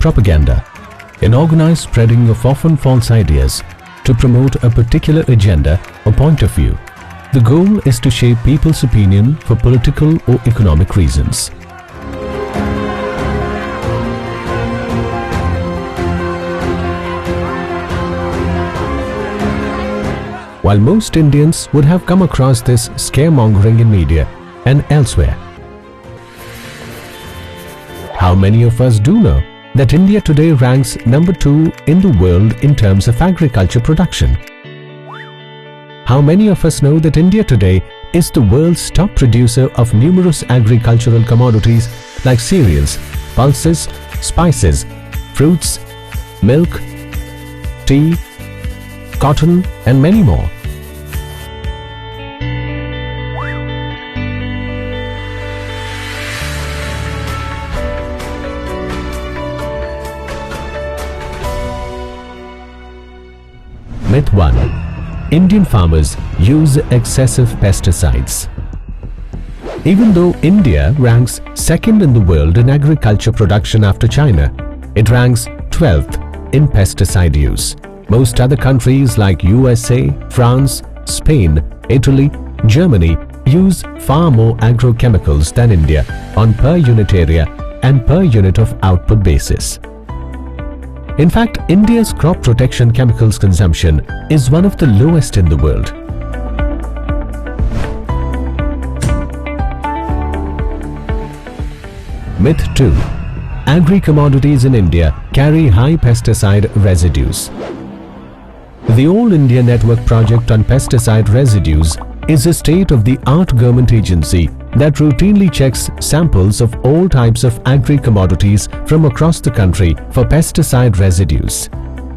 propaganda, an organized spreading of often false ideas to promote a particular agenda or point of view. The goal is to shape people's opinion for political or economic reasons. While most Indians would have come across this scaremongering in media and elsewhere, how many of us do know that India today ranks number 2 in the world in terms of agriculture production? How many of us know that India today is the world's top producer of numerous agricultural commodities like cereals, pulses, spices, fruits, milk, tea, cotton, and many more? Myth 1. Indian farmers use excessive pesticides. Even though India ranks second in the world in agriculture production after China, it ranks 12th in pesticide use. Most other countries like USA, France, Spain, Italy, Germany use far more agrochemicals than India on per unit area and per unit of output basis. In fact, India's crop protection chemicals consumption is one of the lowest in the world. Myth 2. Agri-commodities in India carry high pesticide residues. The All India Network Project on Pesticide Residues is a state-of-the-art government agency that routinely checks samples of all types of agri-commodities from across the country for pesticide residues.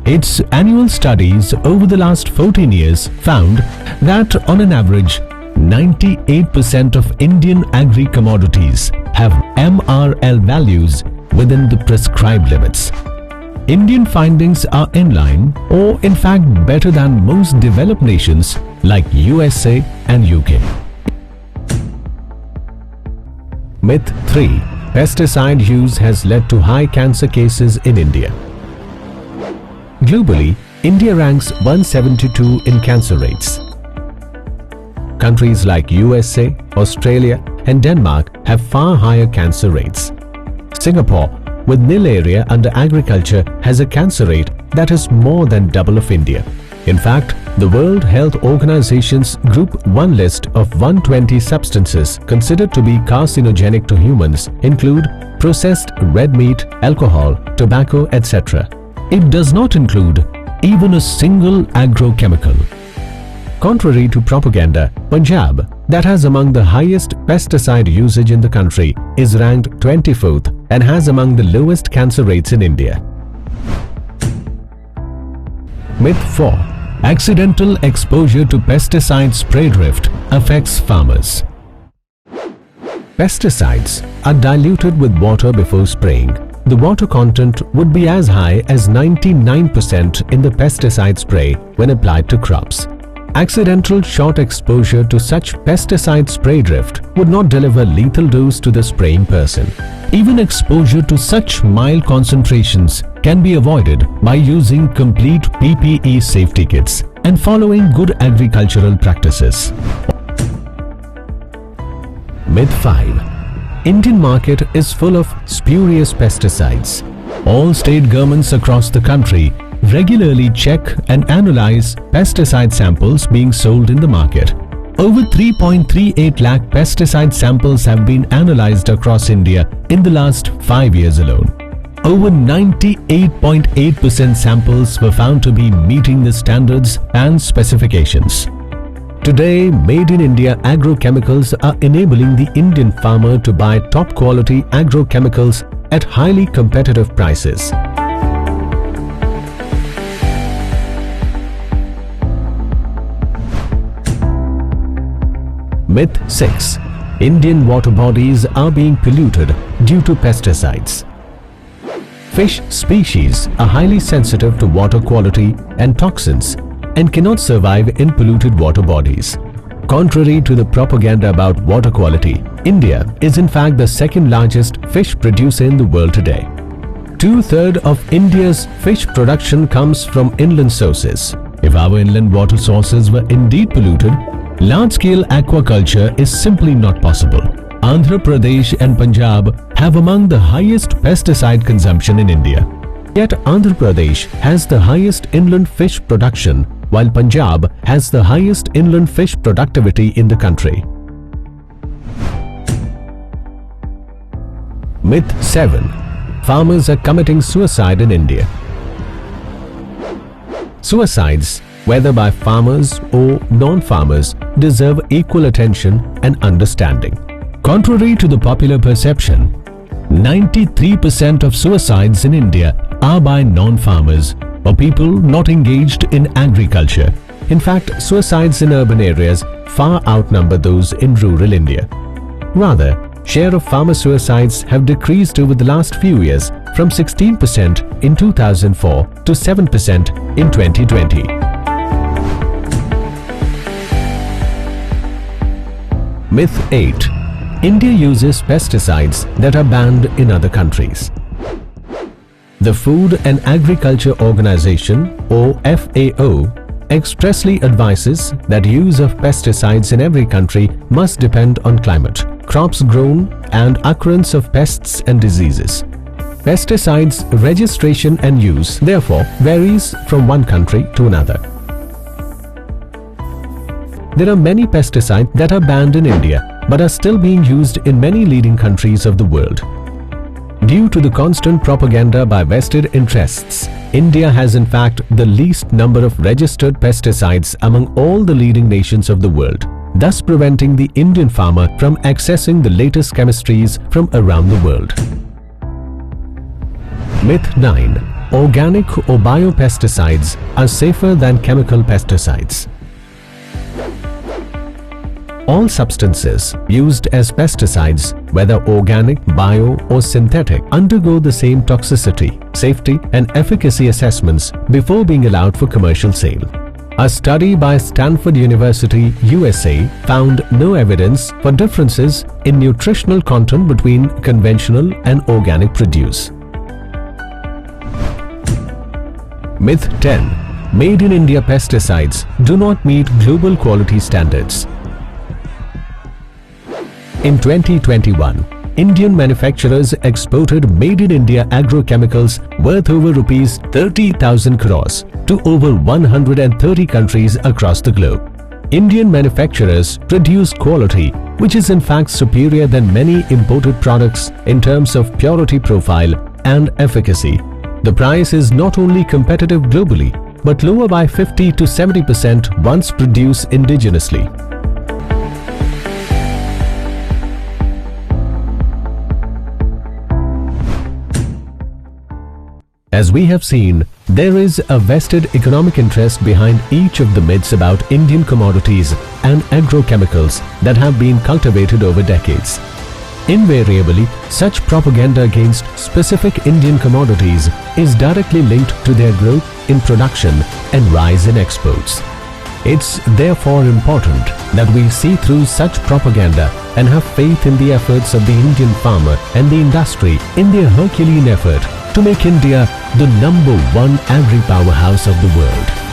Its annual studies over the last 14 years found that on an average, 98% of Indian agri-commodities have MRL values within the prescribed limits. Indian findings are in line or in fact better than most developed nations like USA and UK. Myth 3. Pesticide use has led to high cancer cases in India. Globally, India ranks 172 in cancer rates. Countries like USA, Australia and Denmark have far higher cancer rates. Singapore, with nil area under agriculture, has a cancer rate that is more than double of India. In fact, the World Health Organization's Group 1 list of 120 substances considered to be carcinogenic to humans include processed red meat, alcohol, tobacco, etc. It does not include even a single agrochemical. Contrary to propaganda, Punjab, that has among the highest pesticide usage in the country, is ranked 24th and has among the lowest cancer rates in India. Myth 4. Accidental exposure to pesticide spray drift affects farmers. Pesticides are diluted with water before spraying. The water content would be as high as 99% in the pesticide spray when applied to crops. Accidental short exposure to such pesticide spray drift would not deliver lethal dose to the spraying person. Even exposure to such mild concentrations can be avoided by using complete PPE safety kits and following good agricultural practices. Myth 5. Indian market is full of spurious pesticides. All state governments across the country regularly check and analyze pesticide samples being sold in the market. Over 3.38 lakh pesticide samples have been analyzed across India in the last 5 years alone. Over 98.8% samples were found to be meeting the standards and specifications. Today, Made in India agrochemicals are enabling the Indian farmer to buy top quality agrochemicals at highly competitive prices. Myth 6. Indian water bodies are being polluted due to pesticides. Fish species are highly sensitive to water quality and toxins and cannot survive in polluted water bodies. Contrary to the propaganda about water quality, India is in fact the second largest fish producer in the world today. 2/3 of India's fish production comes from inland sources. If our inland water sources were indeed polluted, large-scale aquaculture is simply not possible. Andhra Pradesh and Punjab have among the highest pesticide consumption in India. Yet Andhra Pradesh has the highest inland fish production, while Punjab has the highest inland fish productivity in the country. Myth 7. Farmers are committing suicide in India. Suicides, whether by farmers or non-farmers, deserve equal attention and understanding. Contrary to the popular perception, 93% of suicides in India are by non-farmers or people not engaged in agriculture. In fact, suicides in urban areas far outnumber those in rural India. Rather, share of farmer suicides have decreased over the last few years from 16% in 2004 to 7% in 2020. Myth 8. India uses pesticides that are banned in other countries. The Food and Agriculture Organization, or FAO, expressly advises that use of pesticides in every country must depend on climate, crops grown, and occurrence of pests and diseases. Pesticides registration and use, therefore, varies from one country to another. There are many pesticides that are banned in India but are still being used in many leading countries of the world. Due to the constant propaganda by vested interests, India has in fact the least number of registered pesticides among all the leading nations of the world, thus preventing the Indian farmer from accessing the latest chemistries from around the world. Myth 9. Organic or biopesticides are safer than chemical pesticides. All substances used as pesticides, whether organic, bio or synthetic, undergo the same toxicity, safety and efficacy assessments before being allowed for commercial sale. A study by Stanford University, USA, found no evidence for differences in nutritional content between conventional and organic produce. Myth 10. Made in India pesticides do not meet global quality standards. In 2021, Indian manufacturers exported made in India agrochemicals worth over rupees 30,000 crores to over 130 countries across the globe. Indian manufacturers produce quality which is in fact superior than many imported products in terms of purity profile and efficacy. The price is not only competitive globally but lower by 50 to 70% once produced indigenously. As we have seen, there is a vested economic interest behind each of the myths about Indian commodities and agrochemicals that have been cultivated over decades. Invariably, such propaganda against specific Indian commodities is directly linked to their growth in production and rise in exports. It's therefore important that we see through such propaganda and have faith in the efforts of the Indian farmer and the industry in their Herculean effort to make India the #1 agri-powerhouse of the world.